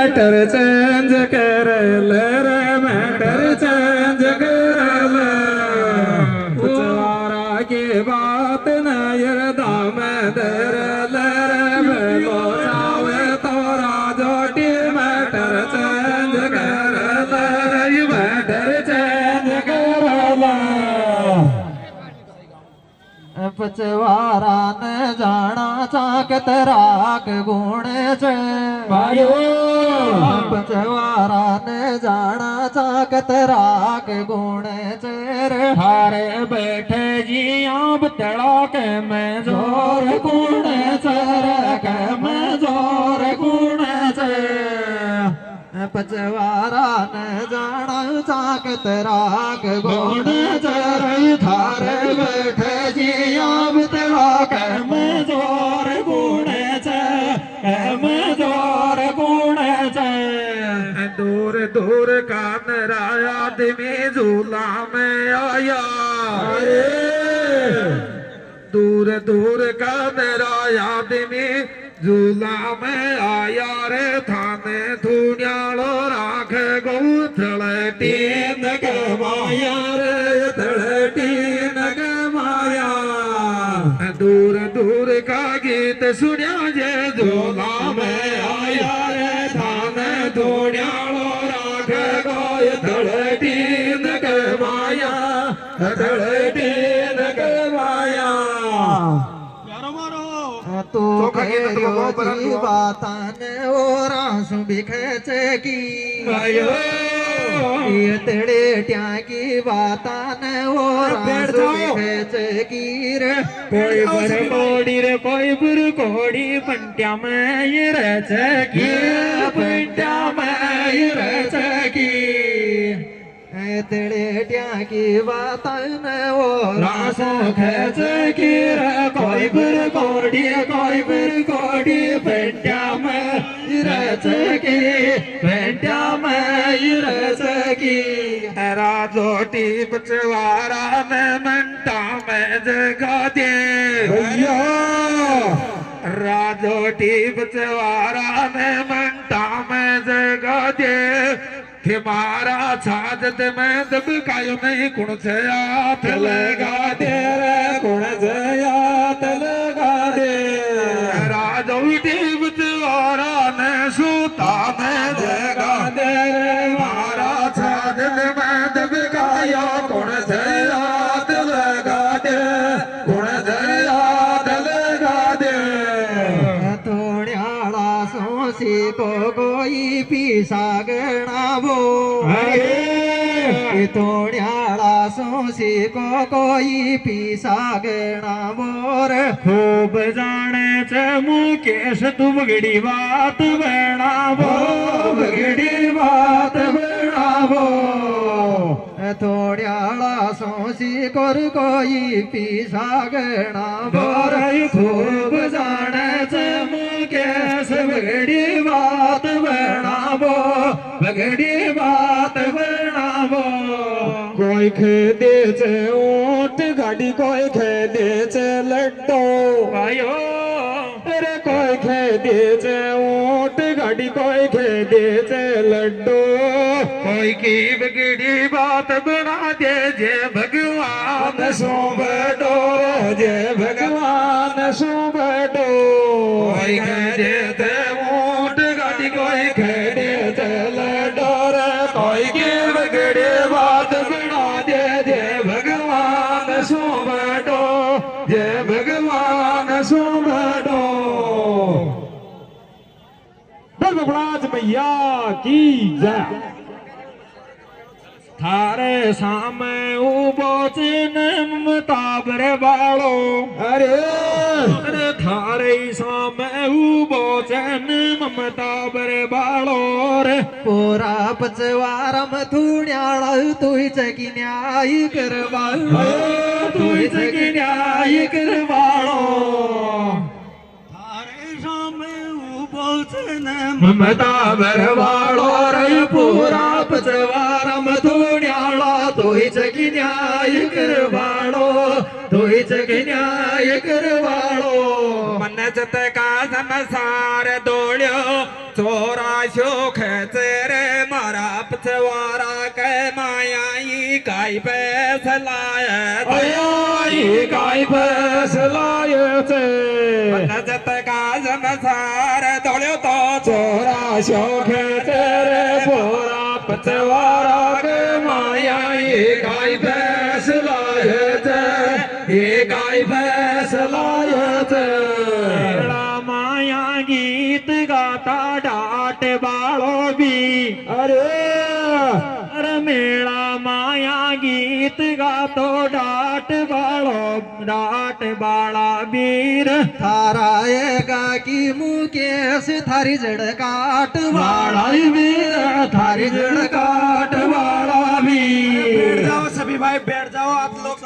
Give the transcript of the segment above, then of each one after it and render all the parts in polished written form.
Matter change कर ले रे मैटर चेंज कर ले उचवारा की बात नयर दाम दर ले रे बेलो चावे तोरा जोटी मैटर चेंज कर ले मैटर चेंज कर ले पचवारा न जाना चाकत राग गुण से पचवारा न जाना चाकत राग गुण से हारे बैठे जी आप तड़ाक में जोर गुण चरक में जोर गुण से पचवारा न जाना चाकत राग गुण चर थारे बैठे जी आप तड़ाक में जोर गुण में जोर गुण दूर दूर का नराया आदमी झूला में आया दूर दूर का नराया आदमी झूला में आया रे थाने धुनियालो राख गौ थड़टीन गमाया रे थड़टीन गमाया दूर दूर का गीत सुनिया जे झूला में आया रे थाने धुनियालो राख गौ थड़टीन गमाया थड़टीन गमाया तू खेरी बातन और आंसू बिखेच की ये तेरे ट्या की बातन और आंसू बिखेच की रे कोई बर कोड़ी रे कोई बुर कोड़ी पंट्या में ये रच की पंट्या में ये रच की तेरे ट्या की बातन और रासो खेच की रे कोई बुर कोड़ी पंट्या में ये रच की पंट्या में ये रच की राजोटी बचवारा में मंटा में जगा दे राजोटी बचवारा में मंटा में जगा दे मारा छाजत में दबकायो नहीं कुण से हाथ लगा दे रे कुण से हाथ लगा दे राजोटी बचवारा ने सूता में जगा दे रे मारा छाजत में दबकायो कुण से हाथ लगा दे कुण से हाथ लगा दे थोड़्याला सोसी को कोई पिसागणा वो थोड़्याला सोसी को कोई पिसागणा मोर खूब जाने च मुकेश तू बगड़ी बात बनावो बगड़ी बात बनावो थोड़्याला सोसी कोर कोई पिसागणा मोर खूब जाने च मुकेश बगड़ी बात बनावो बगड़ी बात बनावो कोई खेदे च ऊंट गाड़ी कोई खेदे च लड्डो आयो अरे कोई खेदे च ऊंट गाड़ी कोई खेदे च लड्डो कोई की बगड़ी बात बना दे जे भगवान सो बडो जे भगवान सो बडो कोई खेदे च ऊंट गाड़ी कोई खेदे च लड्डो रे कोई की बगड़ी बात बना दे जे भगवान सो बडो जे भगवान सो बडो भगवान मैया की जय थारे सामे उबो चिन ममताबर बालो अरे थारे सामे उबो चिन ममताबर बालो रे पूरा पचवारम थुण्याळा तुई चकी न्याय करवाळो तुई चकी न्याय करवाळो ममताबर बालो रे पूरा पचवारम थुण्याळा तुई चकी न्याय करवाळो तुई चकी न्याय करवाळो मन जत का संसार दोळ्यो चोरा शोख तेरे मारा पचवारा के मायाई काय फैसलाया आई काय फैसलायचे नजत का जमसार दौड़ो तो चोरा शोख तेरे बोरा पचवारा के माया ये काय फैसलायचे ये काय फैसलायचे माया गीत गाता डाट बालो भी अरे मेरा माया गीत गातो डाट बाला वीर थाराएगा की मुकेश थारी जड़ काट वाला वीर थारी जड़ काट वाला वीर। बैठ जाओ सभी भाई, बैठ जाओ। आप लोग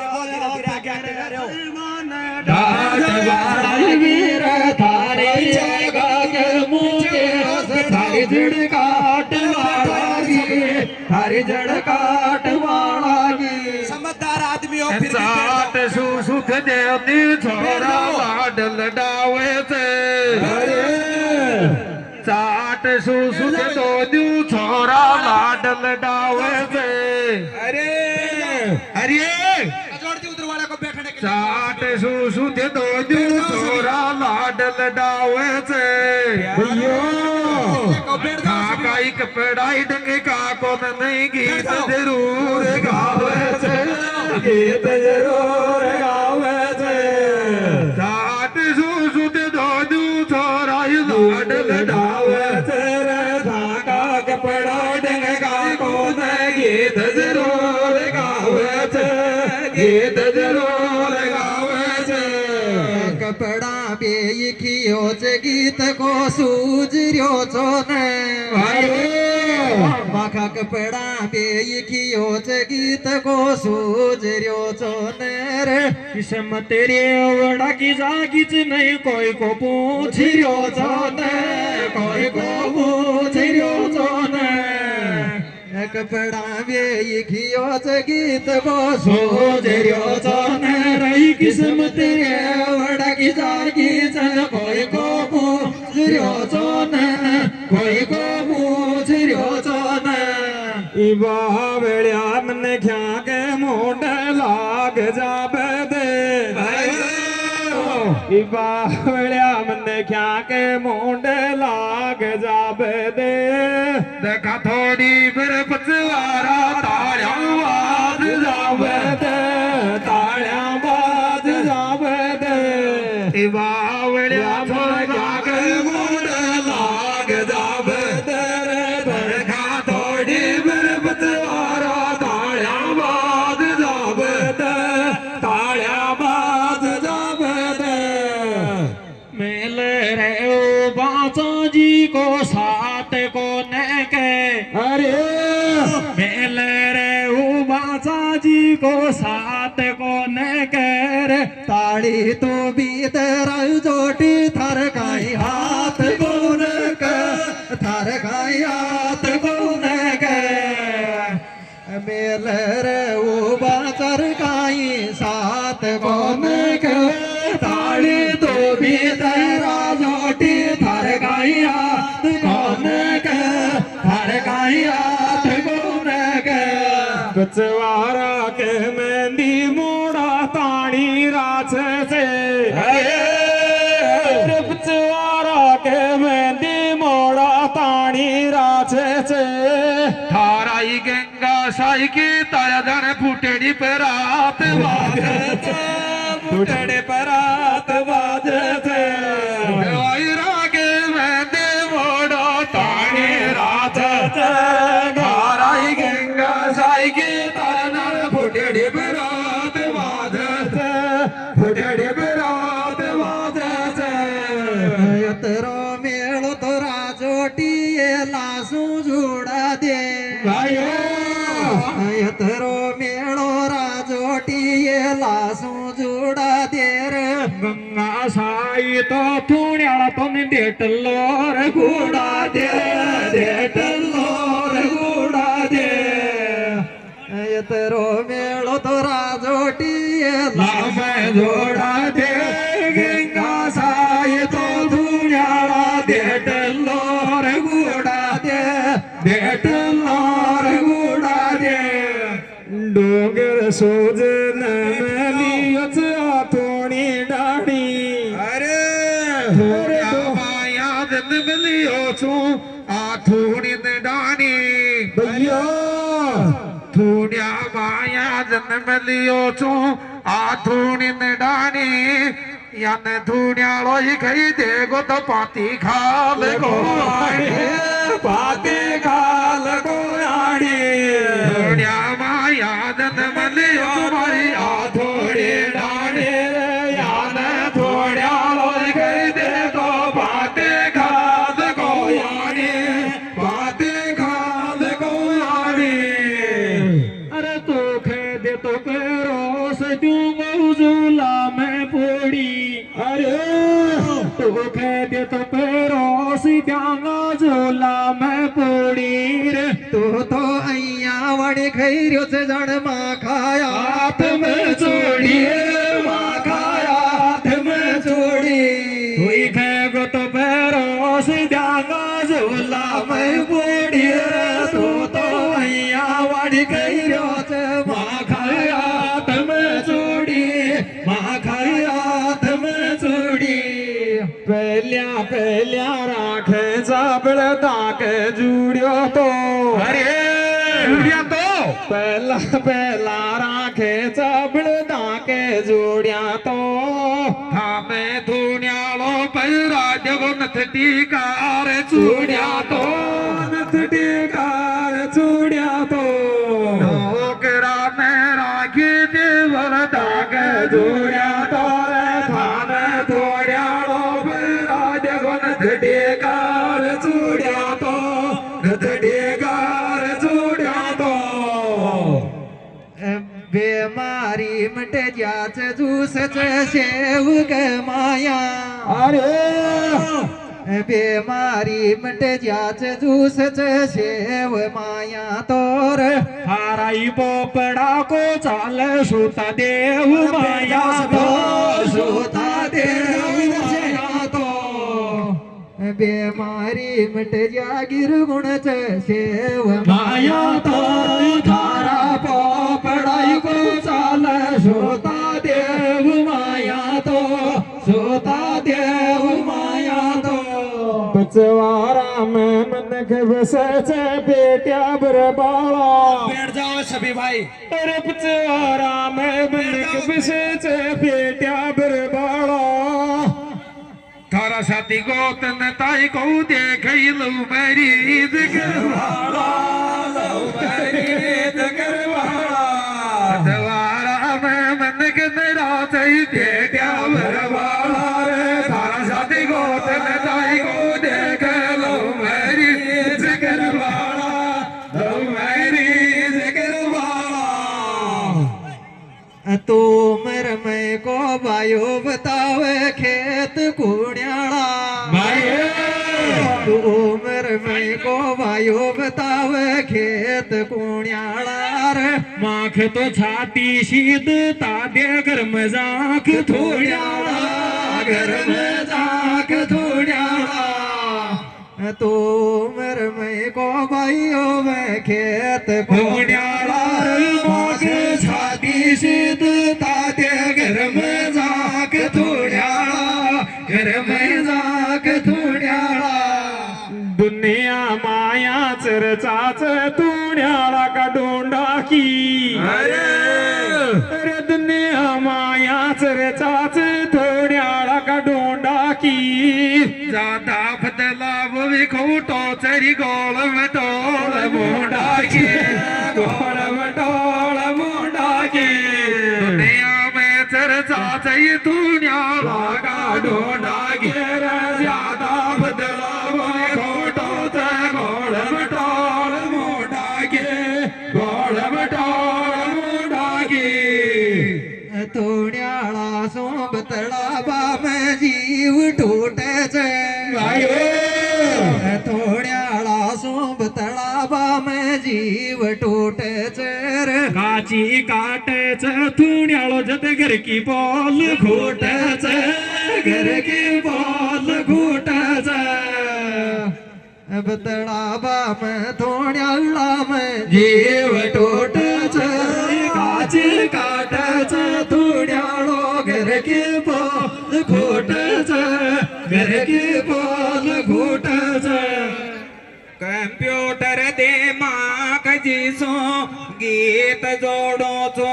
डाट वाला वीर थारी जगह के मुकेश थारी जड़ काट वाला वीर थारी जड़ काट वाला वीर। समझदार आदमी हो फिर भी चाट सुख देवनी छोरा लाडल डावेचे चाट सुख दोन्यू छोरा लाडल डावेचे अरे उधर वाला को बैठने के चाट सुख दोन्यू छोरा लाडल डावेचे काही कपडाई डंगे का कोण नाही गीत जरूर गावेचे गीत जरूर गावेचे चाट सुट दोनू छोराई लाडल डावेचे रे धाका कपडा डंगे का कोण गीत जरूर गावेचे गीत जरूर गावेचे कपडा बेखियोच गीत को सूजर्योचो ने माखा कपडा बेखियोच गीत को सूजर्योचो ने रे किसम तेरे वडा की जागीच नहीं कोई को पूछर्योचो ने कोई को पूछर्योचो ने कपडा बेखियोच गीत को सूजर्योचो ने रे किसम तेरे वडा की जागीच कोई को पूछर्योचो ने कोई को पूछर्योचो ने इबा वेळ्या मन घ्या के मोड लाग जाबे दे इबा वेळ्या मन घ्या के मोड लाग जाबे दे देखा थोडी बर पचवारा ताळ्या वाज जावे दे ताळ्या बाज जाबे दे बावळ्या लाग मोड लाग जावे देखा थोडी बर पचवारा ताळ्या वाज जावे ताळ्या बाज जाबे दे मेल रे ओ बाचा जी को साथ को ने के मेल रे ओ बाचा जी को साथ को ने के रे ताळी तो बीतर जोटी थर काई हाथ गुन के थर काई हाथ गुन के मेल रे ओ बाचर काई साथ गुन के ताळी तो बीतर जोटी थर काई हाथ गुन के थर काई हाथ गुन के पचवारा के मेहंदी मोड़ा ताणी राछ से पचवारा के मेहंदी मोड़ा ताणी राछ से थाराई गंगा साई की तायाधन फुटेडी पे रात वाजते फुटड़े परात बाजते रागे में दे मोड़ो ताने रात थाराई गंगा साई की तायाधन फुटेडी पे रात वाजते फुटेडी पे रात वाजते यतरो मेळो तो राजोटी लासू जोडा दे यतरो मेळो राजोटी लासू जोडा दे रे गंगा साई तो थोड्याला पण देटल्लोर गुडा दे देटल्लोर गुडा दे यतरो मेळो तो राजोटी लामे जोडा दे गंगा साई तो थोड्याला देटल्लोर गुडा दे भेटणार गुडा दे डोंगर सोजन लियोच आथोणी डाणी अरे थोड्या माया मिलियो छू आथोणी डाणी भैया थोड्या माया मिलियो छू आथोणी डाणी यान धुण्याळो खाई दे गो तो पाती खाल गो पाते खाल गोयाडी थोड्या माया मिलियो तुम्हारी आथोणी डाणी यान धुण्याळो खाई दे गो पाते खाल गोयाणी पाते खाल गोयाणी अरे तो खे दे तो रोस तू मौजूला में पोड़ी अरे तो खे दे तो रोस त्यांगा झोला में पोड़ी रे तो अय्या वाडे खैर्योच जण मा खाया हात में चोडी मा खाया हात में चोडी हुई खे गो तो रोस त्यांगा झोला में पोड़ी रे तो अय्या वाडे खैर्योच मा खाया हात में चोडी मा खाया हात में चोडी पहल्या राखे जाबळ दाक जुड्यो तो अरे जुड्या तो पहला राखे जाबळ दाक जुड्या तो थामे धुण्याळो पैरा जगन्नाथ टीकार चुड्या तो टीकार चुड्या तो नोकरा में राखी देवर दाग जुड्या तो थामे धुण्याळो पैरा जगन्नाथ टीकार चुड्या तो टीकार चुड्या तो बेमारी मट ज्याच जूसच शेव ग माया अरे बेमारी मट ज्याच जूसच शेव माया तोर हाराई पोपड़ा को चाल सुता देव माया तो सोता देव माया तो बेमारी मट जा गिरगुणच शेव माया तो थारा पोपड़ाई को चाल सोता देव माया तो सोता देव माया तो बचवारा में मन के बसच बेटिया बरबाला बैठ जाओ सभी भाई अरे बचवारा में मन के बसच बेटिया बरबाला थारा साथी गोतन ताई को देख लो मेरी करवाला सतवारा में मन के मेरा सही बेटिया बरवाला रे थारा साथी गोतन ताई को देख लो मेरी करवाला लो मेरी करवाला तो मर मैं को बायो बतावे खेत कुण्याला तो मर मैं को बायो बतावे खेत कुण्याला रे माख तो छाती शीत तादे घर मजाक थोड्याला घर में जाक थोड्याला तो मर मैं को बायो में खेत कुण्याला रे माख छाती शीत तादे घर में जाक थोड्याला घर में जाक थोड्याला दुनिया माया चरचाच तुण्याला का डोंडाकी अरे दुनिया माया चरचाच थोड्याला का डोंडाकी ज्यादा बदला वो भी खोटो चरी गोल में टोल मोड़ा की गोड़ मटोड़ मुंडा की दुनिया में चर्चा चाहिए दुनिया लागा डोंडा घेर ज्यादा बदला वो भी खोटो से गोल में टोल मोड़ा की गोल में टोल मोड़ा की थोड्याला सोबतळा बामे जीव टूटेच थोड्याला सोबतळा बामे जीव टूटेच रे काची काटेच थुण्याळो जत घर की बॉल खोटच घर की बॉल घोटाच बतळाबा में थोड्याला में जीव टोटच काची काटच थोड्याळो घर के पोल खोटच घर के पोल खोटच कम्प्युटर दे माक जिसो गीत जोडो चो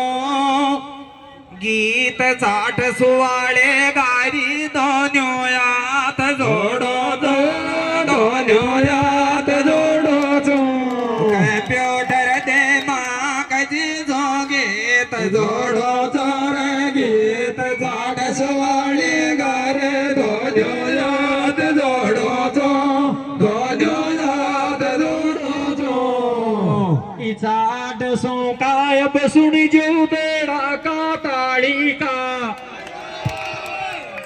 गीत साठ सुवाळे गारी दोन्योयात जोडो दोन्योयात जोडो चो कम्प्युटर दे माक जिसो गीत जोडो चो रे गीत साठ सुवाळे गारी दोन्योयात जोडो चो चाट सो काय बसुणी जीव बेडा का ताळी का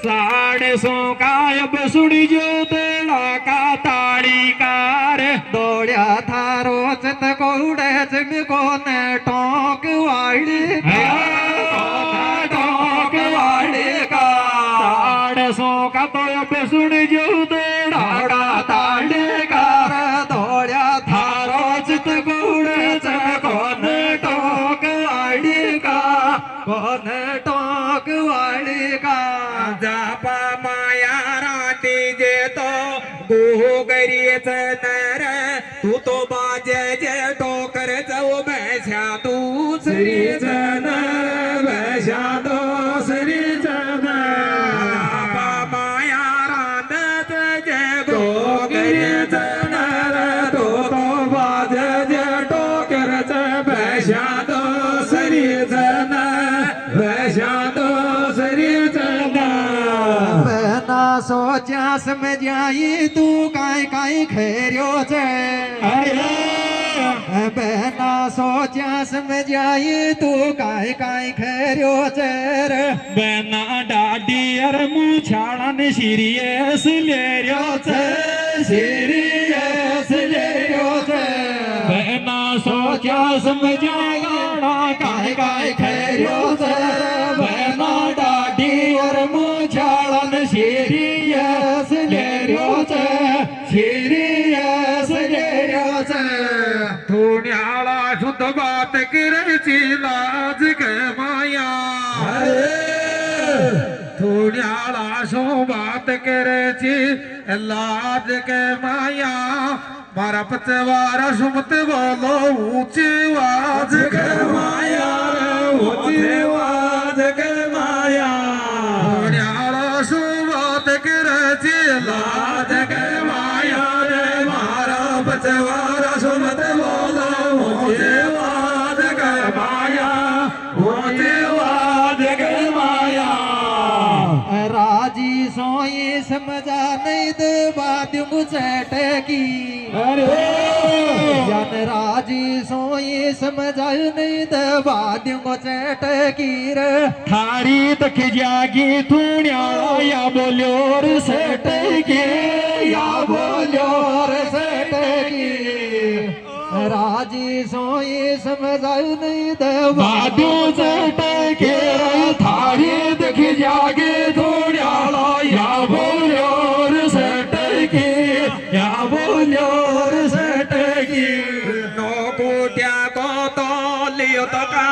साड सो काय बसुणी जीव बेडा का ताळी का रे डोळ्या थारोच कोड्याच मी कोण टोक वाढी टोक वाढे का साड सो का तोय बसुणी जीव बेडा का ताळी का डोळ्या थारोच कोड्याच कोण टोक वाढी का कोण टोक वाढी का जापा माया राती जे तो गोगरीच नर तू तो बाजे जे टोकर जाऊ बैशा तू श्री जन बैशा तो श्री जन जापा माया रात जे गोगरीच नर तू तो बाजे जे टोकर बैशा तो श्री जन बैशा तो श्री जन बना सोचा समझाई तू काय काय खेर्यो छे बना सोचा समझाई तू काय काय खेर्यो छे बेना डाडी अर मुछाड़न सीरियस लेरियो छे सीरियस लेयो छे बेना सोचा समझाया काय काय खेर्यो छे बेना डाडी अर मुछाड़न सीरियस लेरियो छे सीरियस लेयो छे धुण्याला शुद्ध बात करायची लाज ग माया धुण्याला शो बात करायची लाज ग माया मारा पचवारा सुमत बोलो ऊंची आवाज ग माया ऊंची आवाज ग माया धुण्याला शो बात करायची लाज ग माया रे मारा पचवारा सुमत बोलो ऊंची आवाज ग माया ऊंची आवाज ग माया राजी सोई समझा नहीं दबा दूं चटकी जन राजी सोई समझा नहीं दबा दूं चटकी रे थारी तक जागी थोड्या या बोल्यो रे सटके या बोलो रे सटकी राजी सोई समझा नहीं दबा बादू सटके थारी तक जागी थोड्या या बोल्यो रे सटके या बोल्यो रे सटके नो कोट्या को तो लियो तो का